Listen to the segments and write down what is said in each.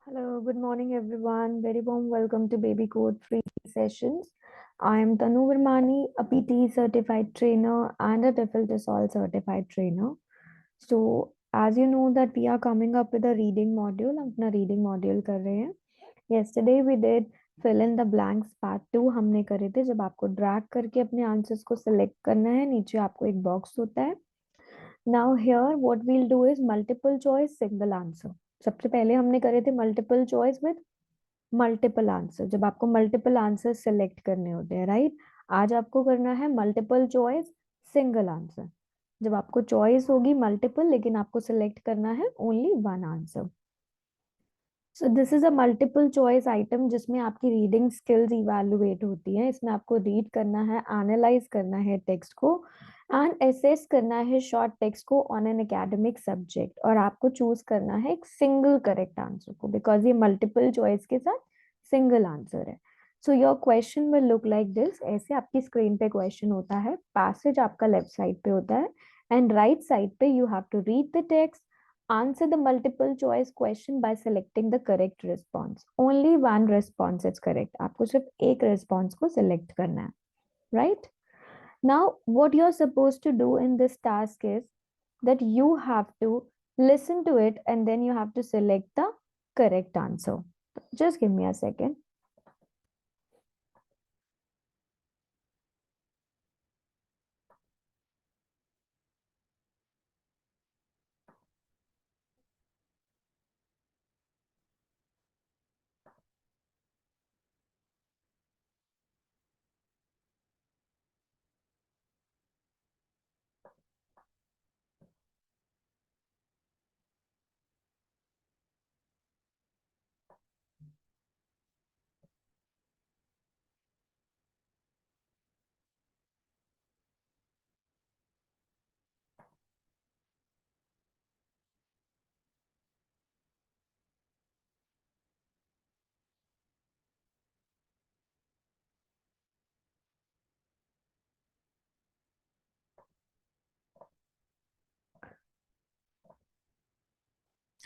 Hello, good morning everyone. Very warm welcome to Baby Code Free Sessions. I am Tanu Vermani, a PT certified trainer and a TEFL TESOL certified trainer. So, as you know that we are coming up with a reading module. हम अपना reading module कर रहे हैं. Yesterday we did fill in the blanks part 2 हमने करे थे जब आपको drag करके अपने answers को select करना है नीचे आपको एक box होता है. Now here what we'll do is multiple choice single answer. सबसे पहले हमने करे थे multiple choice with multiple answer जब आपको मल्टीपल आंसर सेलेक्ट करने होते हैं राइट. आज आपको करना है मल्टीपल चॉइस सिंगल आंसर. जब आपको चॉइस होगी मल्टीपल लेकिन आपको सिलेक्ट करना है only one answer. So this is a multiple choice item जिसमें आपकी रीडिंग स्किल्स इवैल्यूएट होती है. इसमें आपको रीड करना है, एनालाइज करना है टेक्स्ट को एंड एसेस करना है शॉर्ट टेक्स्ट को ऑन एन एकेडमिक सब्जेक्ट. और आपको चूज करना है एक सिंगल करेक्ट आंसर को बिकॉज ये मल्टीपल चॉइस के साथ सिंगल आंसर है. So your question will look like this. ऐसे आपकी स्क्रीन पे क्वेश्चन होता है, पैसेज आपका लेफ्ट साइड पे होता है एंड राइट साइड पे you have to read the text. Answer the multiple choice question by selecting the correct response. Only one response is correct. आपको सिर्फ एक response को select करना है, right? Now, what you're supposed to do in this task is that you have to listen to it and then you have to select the correct answer. Just give me a second.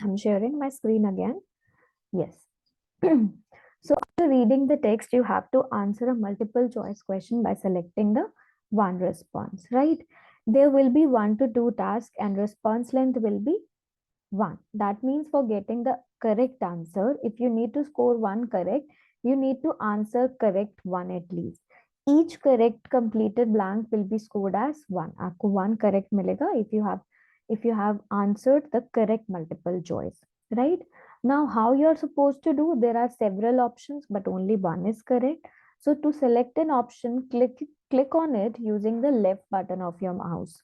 I'm sharing my screen again. Yes. So after reading the text, you have to answer a multiple choice question by selecting the one response, right? There will be 1 to 2 tasks and response length will be 1. That means for getting the correct answer, if you need to score 1 correct, you need to answer correct 1 at least. Each correct completed blank will be scored as 1. आपको 1 correct मिलेगा if you have answered the correct multiple choice, right? Now, how you're supposed to do? There are several options, but only one is correct. So to select an option, click on it using the left button of your mouse.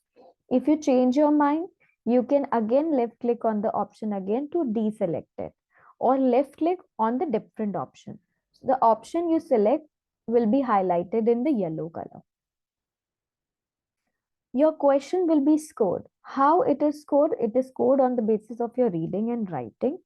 If you change your mind, you can again left click on the option again to deselect it or left click on the different option. So the option you select will be highlighted in the yellow color. Your question will be scored. How it is scored? It is scored on the basis of your reading and writing.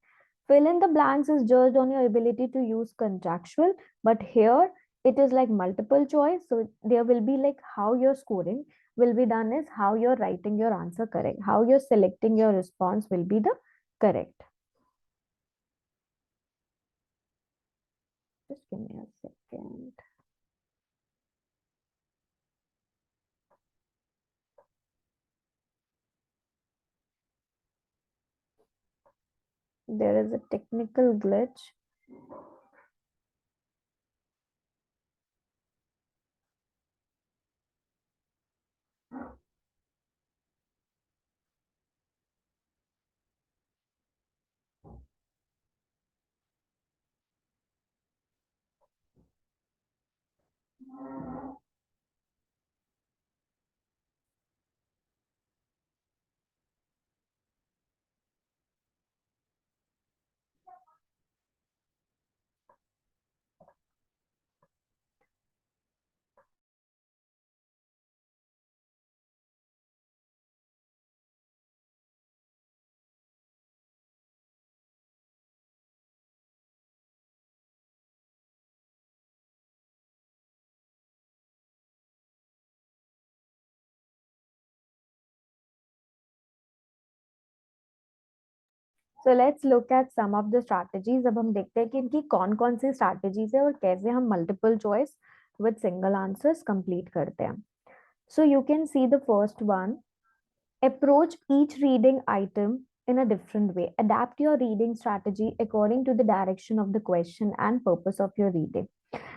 Fill in the blanks is judged on your ability to use contractual, but here it is like multiple choice. So there will be like how you're scoring will be done is how you're writing your answer correct. How you're selecting your response will be the correct. Just give me a second. There is a technical glitch. So let's look at some of the strategies. अब हम देखते हैं कि इनकी कौन कौन सी strategies है और कैसे हम multiple choice with single answers complete करते हैं. So you can see the first one. Approach each reading item in a different way. Adapt your reading strategy according to the direction of the question and purpose of your reading.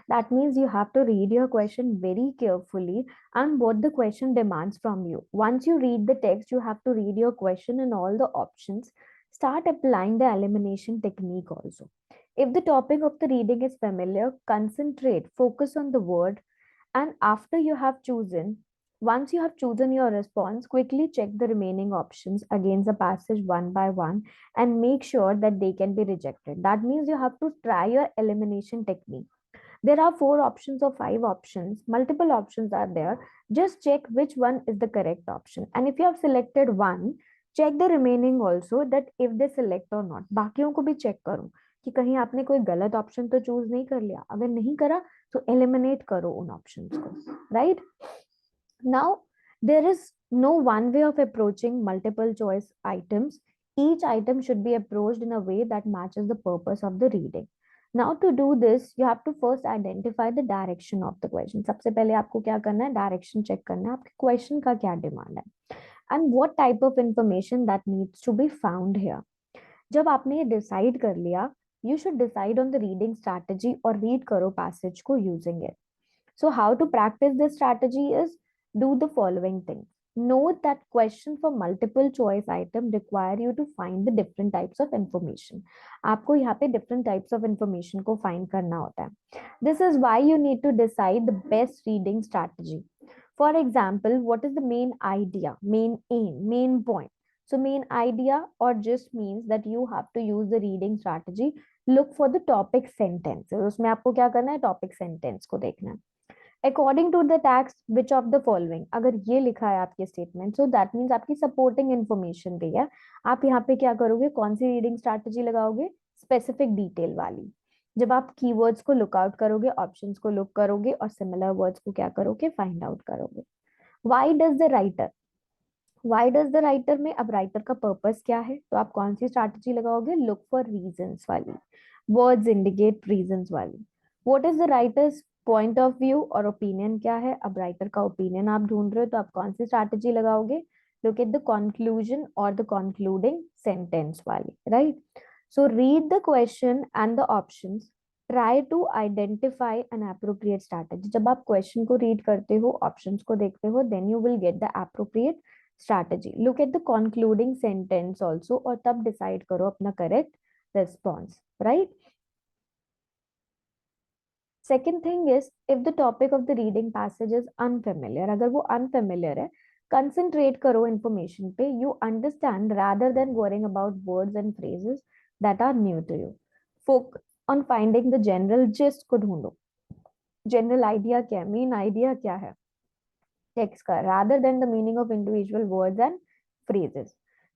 That means you have to read your question very carefully and what the question demands from you. Once you read the text, you have to read your question and all the options. Start applying the elimination technique also. If the topic of the reading is familiar, concentrate, focus on the word, and after you have chosen, once you have chosen your response, quickly check the remaining options against the passage one by one and make sure that they can be rejected. That means you have to try your elimination technique. There are 4 options or 5 options, multiple options are there. Just check which one is the correct option. And if you have selected one, check the remaining also that if they select or not. बाकियों को भी check करो कि कहीं आपने कोई गलत option तो choose नहीं कर लिया. अगर नहीं करा तो eliminate करो उन options को, right? Now, there is no one way of approaching multiple choice items. Each item should be approached in a way that matches the purpose of the reading. Now, to do this, you have to first identify the direction of the question. सबसे पहले आपको क्या करना है? Direction check करना है. आपके question का क्या demand है? And what type of information that needs to be found here. जब आपने ये decide कर लिया, you should decide on the reading strategy or read करो passage को using it. So how to practice this strategy is do the following things. Note that question for multiple choice item require you to find the different types of information. आपको यहाँ पे different types of information को find करना होता है. This is why you need to decide the best reading strategy. For example, what is the main idea, main aim, main point? So main idea or just means that you have to use the reading strategy. Look for the topic sentence. उसमें आपको क्या करना है? Topic sentence को देखना है. According to the text which of the following, अगर ये लिखा है आपके स्टेटमेंट, सो दैट मीन्स आपकी सपोर्टिंग इन्फॉर्मेशन भी है. आप यहाँ पे क्या करोगे? कौन सी रीडिंग स्ट्रैटेजी लगाओगे? स्पेसिफिक डिटेल वाली. जब आप कीवर्ड्स को लुक आउट करोगे, ऑप्शंस को लुक करोगे और सिमिलर वर्ड्स को क्या करोगे? फाइंड आउट करोगे. Why does the writer, why does the writer में अब राइटर का पर्पस क्या है? तो आप कौन सी स्ट्रैटेजी लगाओगे? लुक फॉर रीजंस वाली, वर्ड्स इंडिकेट रीजंस वाली. What is the writers point of view और ओपिनियन क्या है? अब राइटर का ओपिनियन आप ढूंढ रहे हो तो आप कौन सी स्ट्रैटेजी लगाओगे? लुक एट द कंक्लूजन और द कंक्लूडिंग सेंटेंस वाली, right? So read the question and the options, try to identify an appropriate strategy. जब आप क्वेश्चन को रीड करते हो, ऑप्शंस को देखते हो, then you will get the appropriate strategy. Look at the concluding sentence also और तब decide करो अपना correct response, right? Second thing is, if the topic of the reading passage is unfamiliar, अगर वो unfamiliar है, concentrate करो information पे. You understand rather than worrying about words and phrases that are new to you. Focus on finding the general gist को ढूंढो. General idea क्या है? Main idea क्या है टेक्स्ट का, rather than the meaning of individual words and phrases.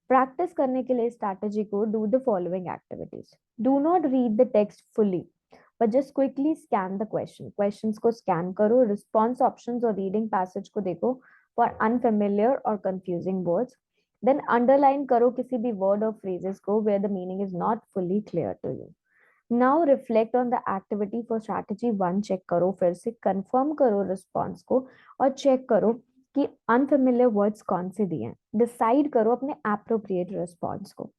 Practice करने के लिए स्ट्रैटेजी को do the following activities. Do not read the text fully, but just quickly scan the question. Questions को scan करो, response options और reading passage को देखो for unfamiliar or confusing words. Then underline करो किसी भी word or phrases को where the meaning is not fully clear to you. Now reflect on the activity for strategy 1. Check करो, फिर से कंफर्म करो रिस्पॉन्स को और चेक करो कि अनफेमिलियर वर्ड्स कौन से दिए हैं. डिसाइड करो अपने एप्रोप्रिएट रिस्पॉन्स को.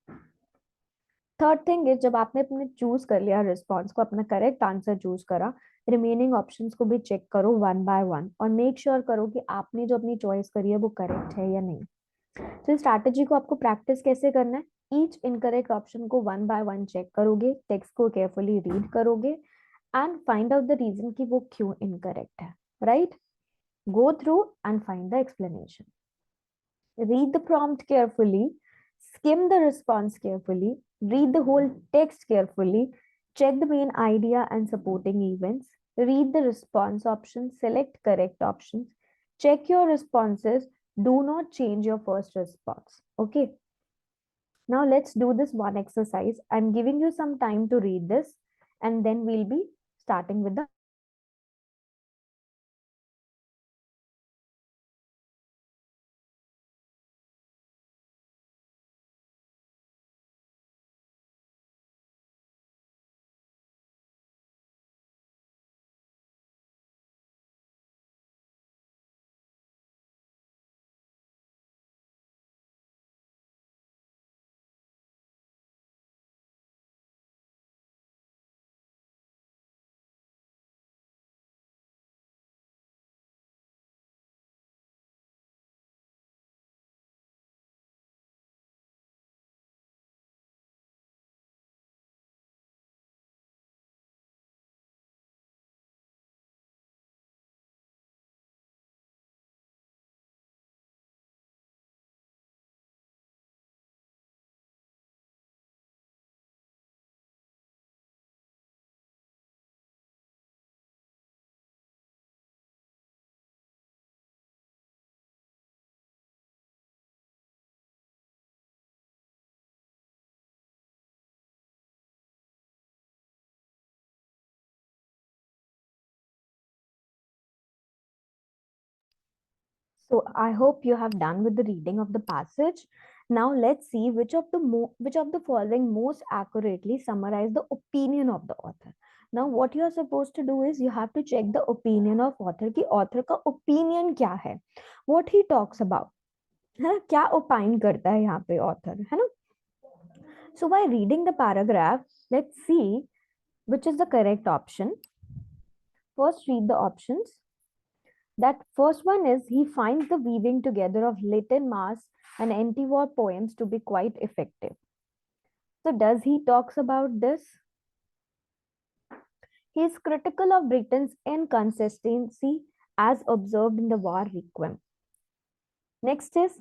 थर्ड थिंग इज, जब आपने अपने चूज कर लिया रिस्पॉन्स को, अपना करेक्ट आंसर चूज करा, रिमेनिंग ऑप्शंस को भी चेक करो वन बाय वन और मेक श्योर करो कि आपने जो अपनी चॉइस करी है वो करेक्ट है या नहीं. तो इस स्ट्रैटेजी को आपको प्रैक्टिस कैसे करना है? ईच इनकरेक्ट ऑप्शन को वन बाय वन चेक करोगे, टेक्स्ट को केयरफुली रीड करोगे and find out the reason कि वो क्यों इनकरेक्ट है, right? Go through and find the explanation. Read the prompt carefully, skim the response carefully, read the whole text carefully, check the main idea and supporting events, read the response options, select correct options, check your responses, do not change your first response. Okay. Now let's do this one exercise. I'm giving you some time to read this and then we'll be starting with the So I hope you have done with the reading of the passage. Now let's see which of the following most accurately summarize the opinion of the author. Now what you are supposed to do is you have to check the opinion of author कि author का opinion क्या है, what he talks about, है ना, क्या opine करता है यहाँ पे author, है ना. So by reading the paragraph, let's see which is the correct option. First read the options. That first one is he finds the weaving together of Latin mass and anti-war poems to be quite effective. So does he talks about this? He is critical of Britain's inconsistency as observed in the war requiem. Next is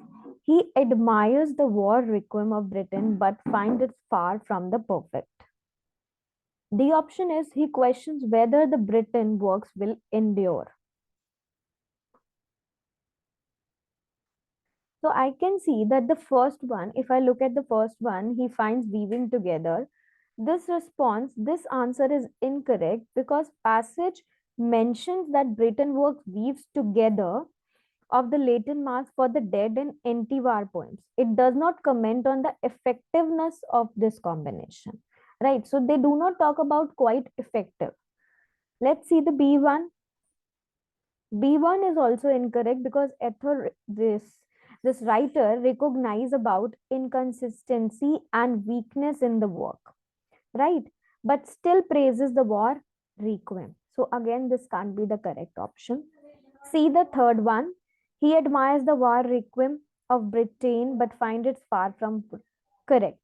he admires the war requiem of Britain but finds it far from the perfect. The option is he questions whether the Britain works will endure. So I can see that the first one, if I look at the first one, he finds weaving together. This answer is incorrect because passage mentions that Britain works weaves together of the Latin mass for the dead and anti-war poems. It does not comment on the effectiveness of this combination, right? So they do not talk about quite effective. Let's see the B1. B1 is also incorrect because this writer recognize about inconsistency and weakness in the work, right? But still praises the war requiem. So again, this can't be the correct option. See the third one. He admires the war requiem of Britain but finds it far from correct.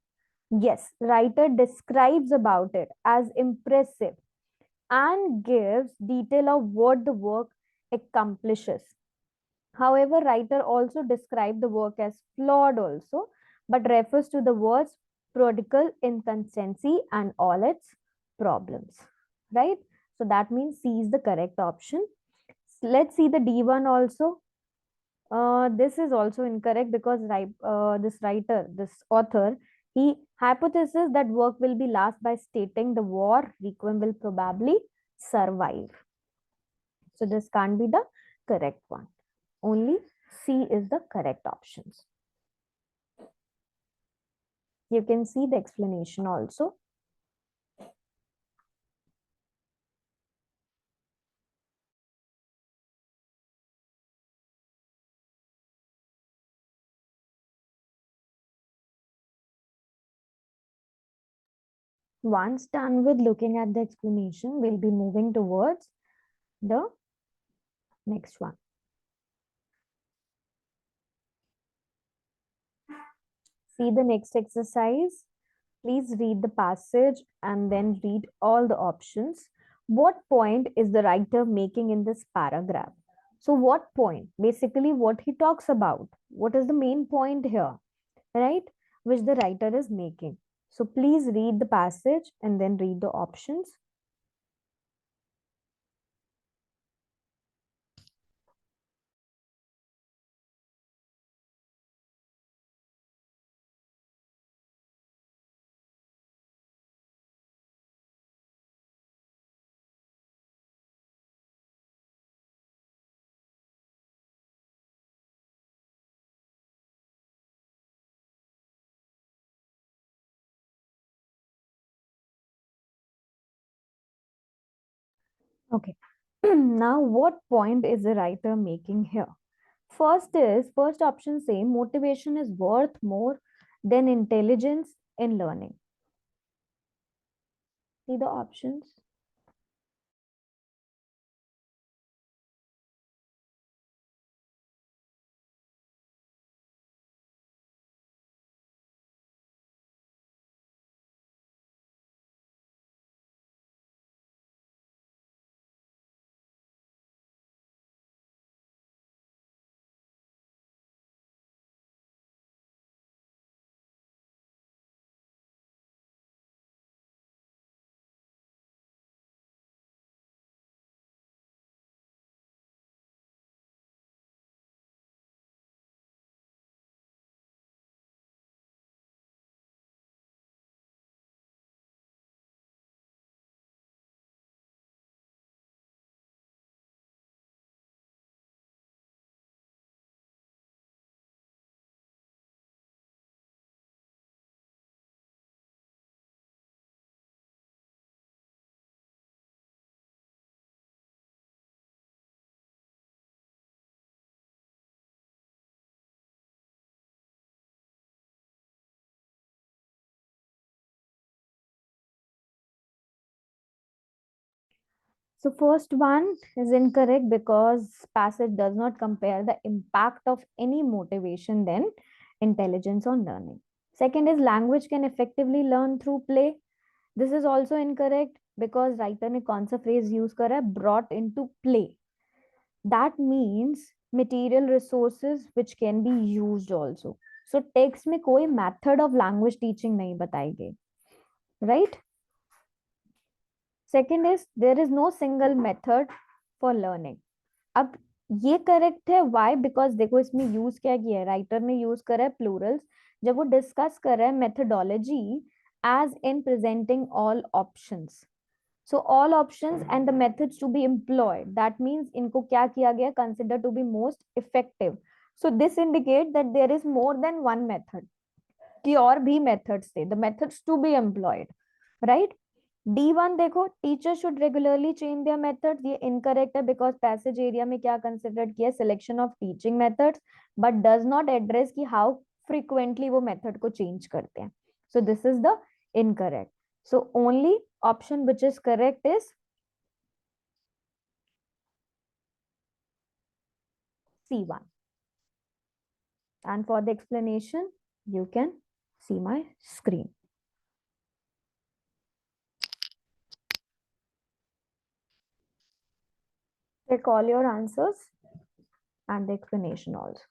Yes, writer describes about it as impressive and gives detail of what the work accomplishes. However, writer also described the work as flawed also, but refers to the words prodigal inconsistency and all its problems, right? So that means C is the correct option. Let's see the D1 also. This is also incorrect because this author, he hypothesizes that work will be last by stating the war requiem will probably survive. So this can't be the correct one. Only C is the correct options. You can see the explanation also. Once done with looking at the explanation, we'll be moving towards the next one. See the next exercise. Please read the passage and then read all the options. What point is the writer making in this paragraph? So what point? Basically what he talks about. What is the main point here, right? Which the writer is making. So please read the passage and then read the options. Okay. Now, what point is the writer making here? First option say motivation is worth more than intelligence in learning. See the options. So first one is incorrect because passage does not compare the impact of any motivation then intelligence on learning. Second is language can effectively learn through play. This is also incorrect because writer ने कौन सा phrase use करा है, brought into play. That means material resources which can be used also. So text में कोई method of language teaching नहीं बताई गई, right? Second is there is no single method for learning. अब ये करेक्ट है, वाई? बिकॉज देखो इसमें यूज क्या किया है, राइटर ने यूज करा है प्लूरल्स जब वो डिस्कस कर रहा है methodology as in presenting all options. So all options and the methods to be employed, that means इनको क्या किया गया, consider to be most effective. So this indicate that there is more than one method, कि और भी methods थे, the methods to be employed, right? D1 देखो, teacher should regularly change their methods, ये इनकरेक्ट है बिकॉज पैसेज एरिया में क्या consider किया, selection of teaching methods, but does not address कि हाउ फ्रीक्वेंटली वो मेथड को चेंज करते हैं. So this is the incorrect. So only option which is correct is C1. And for the explanation, you can see my screen. Check all your answers and the explanation also.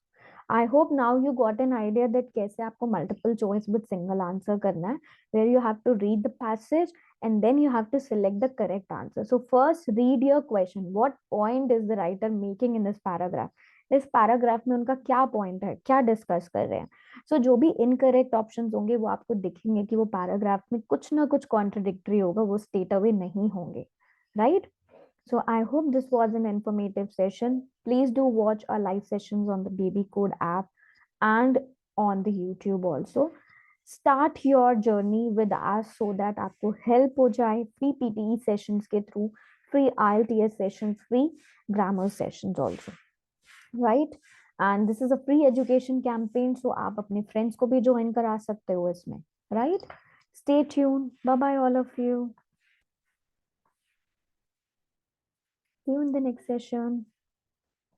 I hope now you got an idea that कैसे आपको multiple choice with single answer करना है, where you have to read the passage and then you have to select the correct answer. So first read your question. What point is the writer making in this paragraph? इस paragraph में उनका क्या point है, क्या discuss कर रहे हैं. सो जो भी इनकरेक्ट ऑप्शंस होंगे वो आपको दिखेंगे कि वो पैराग्राफ में कुछ ना कुछ कॉन्ट्रडिक्टरी होगा, वो स्टेट अवे नहीं होंगे, right? So I hope this was an informative session. Please do watch our live sessions on the Baby Code app and on the YouTube also. Start your journey with us so that आपको help हो जाए free PTE sessions के through, free IELTS sessions, free grammar sessions also, right? And this is a free education campaign, so आप अपने friends को भी join करा सकते हो इसमें, right? Stay tuned. Bye bye all of you. See you in the next session.